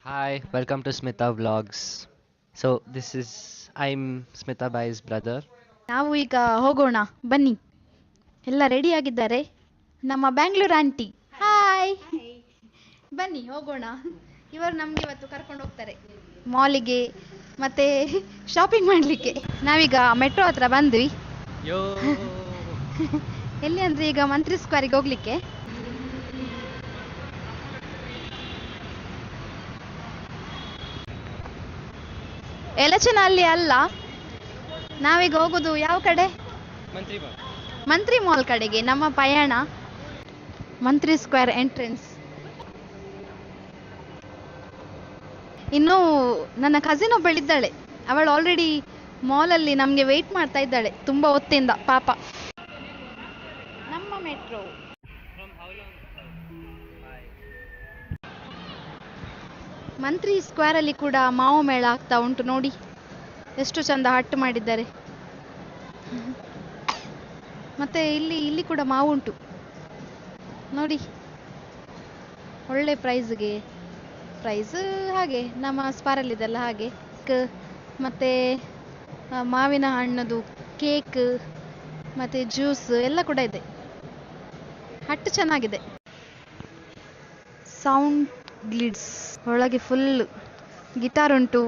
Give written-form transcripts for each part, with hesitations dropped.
Hi, welcome to Smita Vlogs. So this is I'm Smita Bai's brother. ನಾವು ಈಗ ಹೋಗೋಣ ಬನ್ನಿ. ಎಲ್ಲ ರೆಡಿ ಆಗಿದ್ದಾರೆ. ನಮ್ಮ ಬ್ಯಾಂಗ್ಳೂರ್ ಆಂಟಿ ಹಾಯ್, ಬನ್ನಿ ಹೋಗೋಣ. ಇವರು ನಮ್ಗೆ ಇವತ್ತು ಕರ್ಕೊಂಡು ಹೋಗ್ತಾರೆ ಮಾಲಿಗೆ ಮತ್ತೆ ಶಾಪಿಂಗ್ ಮಾಡ್ಲಿಕ್ಕೆ. ನಾವೀಗ ಮೆಟ್ರೋ ಹತ್ರ ಬಂದ್ವಿ. Yo. ಎಲ್ಲಿ ಅಂದ್ರೆ ಈಗ ಮಂತ್ರಿ ಸ್ಕ್ವೇರಿಗೆ ಹೋಗ್ಲಿಕ್ಕೆ. ಎಲೆಕ್ಷನ್ ಅಲ್ಲಿ ಅಲ್ಲ, ನಾವೀಗ ಹೋಗುದು ಯಾವ ಕಡೆ? ಮಂತ್ರಿ ಬಾ. ಮಂತ್ರಿ ಮಾಲ್ ಕಡೆಗೆ ನಮ್ಮ ಪಯಣ. ಮಂತ್ರಿ ಸ್ಕ್ವೇರ್ ಎಂಟ್ರೆನ್ಸ್. ಇನ್ನು ನನ್ನ ಕಸಿನ್ ಒಬ್ಬಳಿದ್ದಾಳೆ, ಅವಳು ಆಲ್ರೆಡಿ ಮಾಲಲ್ಲಿ ನಮಗೆ ವೆಯ್ಟ್ ಮಾಡ್ತಾ ಇದ್ದಾಳೆ ತುಂಬಾ ಹೊತ್ತಿಂದ ಪಾಪ. ನಮ್ಮ ಮೆಟ್ರೋ ಮಂತ್ರಿ ಸ್ಕ್ವೇರ್ ಅಲ್ಲಿ ಕೂಡ ಮಾವು ಮೇಳ ಆಗ್ತಾ ಉಂಟು ನೋಡಿ, ಎಷ್ಟು ಚಂದ ಹಟ್ಟು ಮಾಡಿದ್ದಾರೆ. ಮತ್ತೆ ಇಲ್ಲಿ ಇಲ್ಲಿ ಕೂಡ ಮಾವು ಉಂಟು ನೋಡಿ, ಒಳ್ಳೆ ಪ್ರೈಸ್ಗೆ. ಪ್ರೈಸ್ ಹಾಗೆ ನಮ್ಮ ಸ್ಪಾರಲ್ಲಿದೆಲ್ಲ ಹಾಗೆ. ಮತ್ತೆ ಮಾವಿನ ಹಣ್ಣದು ಕೇಕ್ ಮತ್ತೆ ಜ್ಯೂಸ್ ಎಲ್ಲ ಕೂಡ ಇದೆ. ಹಟ್ಟು ಚೆನ್ನಾಗಿದೆ. ಸೌಂಡ್ ಗ್ಲಿಡ್ಸ್ ಒಳಗೆ ಫುಲ್ ಗಿಟಾರ್ ಉಂಟು,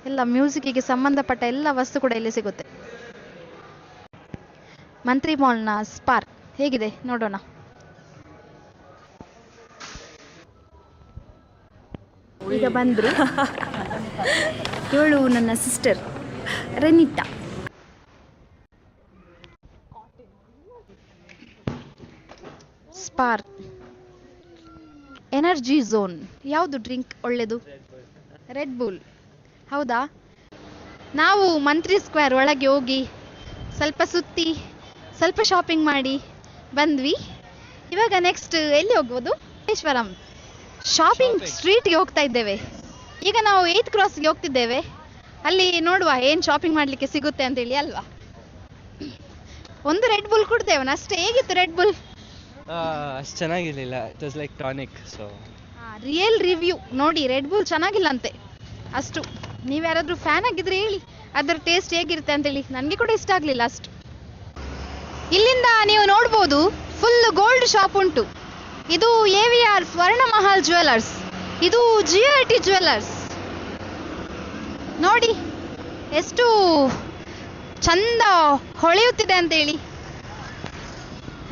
ಎಲ್ಲ ಮ್ಯೂಸಿಕ್ಕಿಗೆ ಸಂಬಂಧಪಟ್ಟ ಎಲ್ಲ ವಸ್ತು ಕೂಡ ಇಲ್ಲಿ ಸಿಗುತ್ತೆ. ಮಂತ್ರಿ ಮಾಲ್ನ ಸ್ಪಾರ್ ಹೇಗಿದೆ ನೋಡೋಣ. ಈಗ ಬಂದ್ರು, ಇವಳು ನನ್ನ sister Renita. Spar energy zone. ಯಾವುದು ಡ್ರಿಂಕ್ ಒಳ್ಳೆದು? Red Bull. ಹೌದಾ? ನಾವು ಮಂತ್ರಿ ಸ್ಕ್ವೇರ್ ಒಳಗೆ ಹೋಗಿ ಸ್ವಲ್ಪ ಸುತ್ತಿ ಸ್ವಲ್ಪ ಶಾಪಿಂಗ್ ಮಾಡಿ ಬಂದ್ವಿ. ಇವಾಗ ನೆಕ್ಸ್ಟ್ ಎಲ್ಲಿ ಹೋಗ್ಬೋದು? ಮಲ್ಲೇಶ್ವರಂ ಶಾಪಿಂಗ್ ಸ್ಟ್ರೀಟ್ಗೆ ಹೋಗ್ತಾ ಇದ್ದೇವೆ. ಈಗ ನಾವು 8th ಕ್ರಾಸ್ಗೆ ಹೋಗ್ತಿದ್ದೇವೆ. ಅಲ್ಲಿ ನೋಡುವ ಏನು ಶಾಪಿಂಗ್ ಮಾಡಲಿಕ್ಕೆ ಸಿಗುತ್ತೆ ಅಂತೇಳಿ ಅಲ್ವಾ. ಒಂದು ರೆಡ್ ಬುಲ್ ಕುಡ್ತೇವನ ಅಷ್ಟೇ. ಹೇಗಿತ್ತು ರೆಡ್ ಬುಲ್? ಅಷ್ಟು ಚೆನ್ನಾಗಿರ್ಲಿಲ್ಲ. It was like tonic. So real review ನೋಡಿ, ರೆಡ್ ಬುಲ್ ಚೆನ್ನಾಗಿಲ್ಲಂತೆ ಅಷ್ಟು. ನೀವ್ಯಾರಾದ್ರೂ ಫ್ಯಾನ್ ಆಗಿದ್ರೆ ಹೇಳಿ ಅದರ ಟೇಸ್ಟ್ ಹೇಗಿರುತ್ತೆ ಅಂತೇಳಿ. ನನಗೆ ಕೂಡ ಇಷ್ಟ ಆಗಲಿಲ್ಲ ಅಷ್ಟು. ಇಲ್ಲಿಂದ ನೀವು ನೋಡ್ಬೋದು ಫುಲ್ ಗೋಲ್ಡ್ ಶಾಪ್ ಉಂಟು. ಇದು AVR ಸ್ವರ್ಣ ಮಹಲ್ ಜ್ಯುವೆಲರ್ಸ್, ಇದು GIT ಜ್ಯುವೆಲರ್ಸ್. ನೋಡಿ ಎಷ್ಟು ಚಂದ ಹೊಳೆಯುತ್ತಿದೆ ಅಂತೇಳಿ.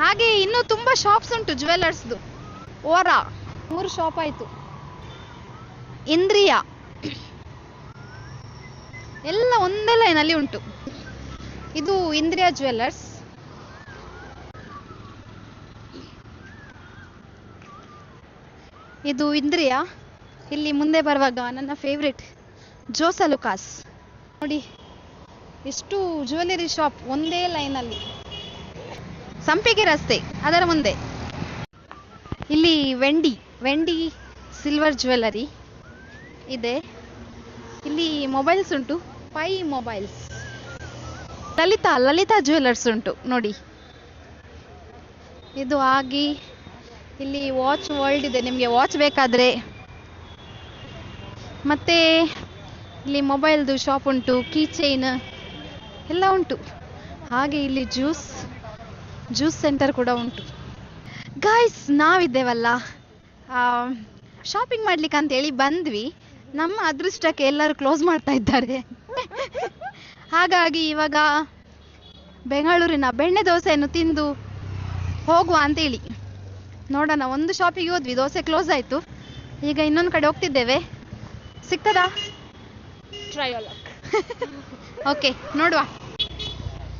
ಹಾಗೆ ಇನ್ನೂ ತುಂಬಾ ಶಾಪ್ಸ್ ಉಂಟು ಜ್ಯುವೆಲರ್ಸ್ದು. ಓರಾ 3 ಶಾಪ್ ಆಯ್ತು. ಇಂದ್ರಿಯಾ ಎಲ್ಲ ಒಂದೇ ಲೈನಲ್ಲಿ ಉಂಟು. ಇದು ಇಂದ್ರಿಯಾ ಜ್ಯುವೆಲರ್ಸ್. ಇದು ಇಂದ್ರಿಯಾ. ಇಲ್ಲಿ ಮುಂದೆ ಬರುವಾಗ ನನ್ನ ಫೇವ್ರೆಟ್ ಜೋಸಲುಕಾಸ್. ನೋಡಿ ಎಷ್ಟು ಜ್ಯುವೆಲರಿ ಶಾಪ್ ಒಂದೇ ಲೈನಲ್ಲಿ. ಸಂಪಿಗೆ ರಸ್ತೆ ಅದರ ಮುಂದೆ. ಇಲ್ಲಿ ವೆಂಡಿ ಸಿಲ್ವರ್ ಜ್ಯುವೆಲರಿ ಇದೆ. ಇಲ್ಲಿ ಮೊಬೈಲ್ಸ್ ಉಂಟು, ಪೈ ಮೊಬೈಲ್ಸ್. ಲಲಿತಾ ಜ್ಯುವೆಲರ್ಸ್ ಉಂಟು ನೋಡಿ. ಇದು ಆಗಿ ಇಲ್ಲಿ ವಾಚ್ ವರ್ಲ್ಡ್ ಇದೆ, ನಿಮಗೆ ವಾಚ್ ಬೇಕಾದ್ರೆ. ಮತ್ತೆ ಇಲ್ಲಿ ಮೊಬೈಲ್ದು ಶಾಪ್ ಉಂಟು, ಕೀ ಚೈನ್ ಎಲ್ಲ ಉಂಟು. ಹಾಗೆ ಇಲ್ಲಿ ಜ್ಯೂಸ್ ಸೆಂಟರ್ ಕೂಡ ಉಂಟು. ಗಾಯ್ಸ್, ನಾವಿದ್ದೇವಲ್ಲ ಶಾಪಿಂಗ್ ಮಾಡ್ಲಿಕ್ಕೆ ಅಂತ ಹೇಳಿ ಬಂದ್ವಿ. ನಮ್ಮ ಅದೃಷ್ಟಕ್ಕೆ ಎಲ್ಲರೂ ಕ್ಲೋಸ್ ಮಾಡ್ತಾ ಇದ್ದಾರೆ. ಹಾಗಾಗಿ ಇವಾಗ ಬೆಂಗಳೂರಿನ ಬೆಣ್ಣೆ ದೋಸೆಯನ್ನು ತಿಂದು ಹೋಗುವ ಅಂತೇಳಿ. ನೋಡೋಣ, ಒಂದು ಶಾಪಿಗೆ ಹೋದ್ವಿ, ದೋಸೆ ಕ್ಲೋಸ್ ಆಯಿತು. ಈಗ ಇನ್ನೊಂದು ಕಡೆ ಹೋಗ್ತಿದ್ದೇವೆ. ಸಿಗ್ತದಾ? ಟ್ರಯಲ್ ಓಕೆ, ನೋಡುವ.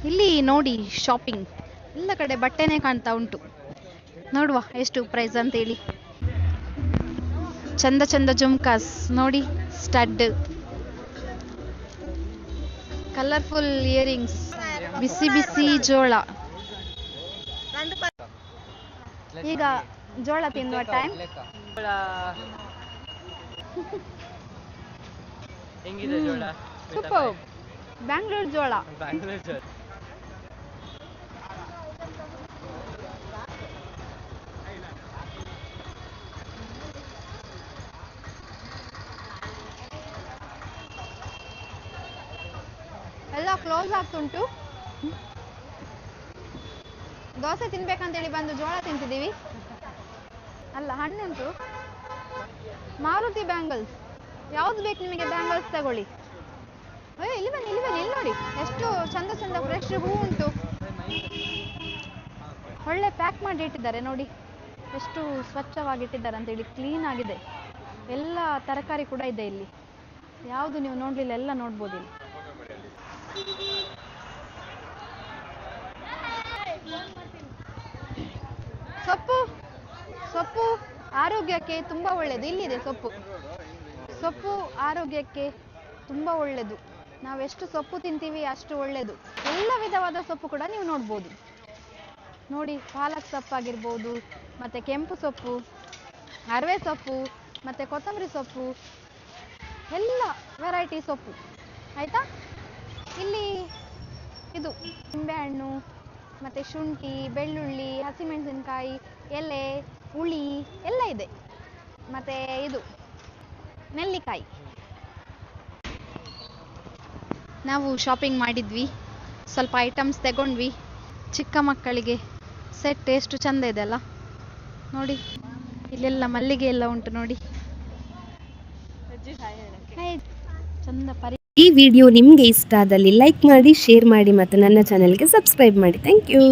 ಇಲ್ಲಿ ನೋಡಿ ಶಾಪಿಂಗ್ ಎಲ್ಲ ಕಡೆ ಬಟ್ಟೆನೇ ಕಾಣ್ತಾ ಉಂಟು. ನೋಡುವ ಎಷ್ಟು ಪ್ರೈಸ್ ಅಂತೇಳಿ. ಚಂದ ಚಂದ ಜುಮ್ಕಾಸ್ ನೋಡಿ, ಸ್ಟಡ್, ಕಲರ್ಫುಲ್ ಇಯರಿಂಗ್ಸ್, ಬಿಸಿ ಬಿಸಿ ಜೋಳ. ಈಗ ಜೋಳ ತಿನ್ನುವ ಟೈಮ್. ಹೆಂಗಿದೆ ಜೋಳ? ಸೂಪರ್. ಬ್ಯಾಂಗ್ಳೂರ್ ಜೋಳ. ಬ್ಯಾಂಗ್ಳೂರ್ ಜೋಳ. ಕ್ಲೋಸ್ ಆಗ್ತುಂಟು. ದೋಸೆ ತಿನ್ಬೇಕಂತೇಳಿ ಬಂದು ಜೋಳ ತಿಂತಿದ್ದೀವಿ. ಅಲ್ಲ, ಹಣ್ಣುಂಟು. ಮಾರುತಿ ಬ್ಯಾಂಗಲ್ಸ್, ಯಾವ್ದು ಬೇಕು ನಿಮಗೆ ಬ್ಯಾಂಗಲ್ಸ್ ತಗೊಳ್ಳಿ. ಇಲ್ಲಿ ಬನ್ನಿ, ಇಲ್ಲಿ ನೋಡಿ ಎಷ್ಟು ಚಂದ ಚಂದ ಫ್ರೆಶ್ ಹೂ ಉಂಟು. ಒಳ್ಳೆ ಪ್ಯಾಕ್ ಮಾಡಿ ಇಟ್ಟಿದ್ದಾರೆ ನೋಡಿ, ಎಷ್ಟು ಸ್ವಚ್ಛವಾಗಿ ಇಟ್ಟಿದ್ದಾರೆ ಅಂತೇಳಿ, ಕ್ಲೀನ್ ಆಗಿದೆ. ಎಲ್ಲ ತರಕಾರಿ ಕೂಡ ಇದೆ ಇಲ್ಲಿ, ಯಾವುದು ನೀವು ನೋಡ್ಲಿಲ್ಲ ಎಲ್ಲ ನೋಡ್ಬೋದು ಇಲ್ಲಿ. ಸೊಪ್ಪು ಆರೋಗ್ಯಕ್ಕೆ ತುಂಬಾ ಒಳ್ಳೆಯದು. ಇಲ್ಲಿದೆ ಸೊಪ್ಪು ಆರೋಗ್ಯಕ್ಕೆ ತುಂಬಾ ಒಳ್ಳೆಯದು. ನಾವೆಷ್ಟು ಸೊಪ್ಪು ತಿಂತೀವಿ ಅಷ್ಟು ಒಳ್ಳೆಯದು. ಎಲ್ಲ ವಿಧವಾದ ಸೊಪ್ಪು ಕೂಡ ನೀವು ನೋಡ್ಬೋದು ನೋಡಿ. ಪಾಲಕ್ ಸೊಪ್ಪಾಗಿರ್ಬೋದು, ಮತ್ತೆ ಕೆಂಪು ಸೊಪ್ಪು, ಅರವೆ ಸೊಪ್ಪು, ಮತ್ತೆ ಕೊತ್ತಂಬರಿ ಸೊಪ್ಪು, ಎಲ್ಲ ವೆರೈಟಿ ಸೊಪ್ಪು ಆಯ್ತಾ. ಇಲ್ಲಿ ಇದು ನಿಂಬೆಹಣ್ಣು, ಮತ್ತೆ ಶುಂಠಿ, ಬೆಳ್ಳುಳ್ಳಿ, ಹಸಿಮೆಣಸಿನಕಾಯಿ, ಎಲೆ, ಹುಳಿ ಎಲ್ಲ ಇದೆ. ಮತ್ತೆ ಇದು ನೆಲ್ಲಿಕಾಯಿ. ನಾವು ಶಾಪಿಂಗ್ ಮಾಡಿದ್ವಿ, ಸ್ವಲ್ಪ ಐಟಮ್ಸ್ ತಗೊಂಡ್ವಿ. ಚಿಕ್ಕ ಮಕ್ಕಳಿಗೆ ಸೆಟ್ ಎಷ್ಟು ಚಂದ ಇದೆ ಅಲ್ಲ ನೋಡಿ. ಇಲ್ಲೆಲ್ಲ ಮಲ್ಲಿಗೆ ಎಲ್ಲ ಉಂಟು ನೋಡಿ, ಚಂದ ಪರಿ. ಈ ವಿಡಿಯೋ ನಿಮಗೆ ಇಷ್ಟ ಆದಲ್ಲಿ ಲೈಕ್ ಮಾಡಿ, ಶೇರ್ ಮಾಡಿ ಮತ್ತು ನನ್ನ ಚಾನೆಲ್ಗೆ ಸಬ್ಸ್ಕ್ರೈಬ್ ಮಾಡಿ. Thank you.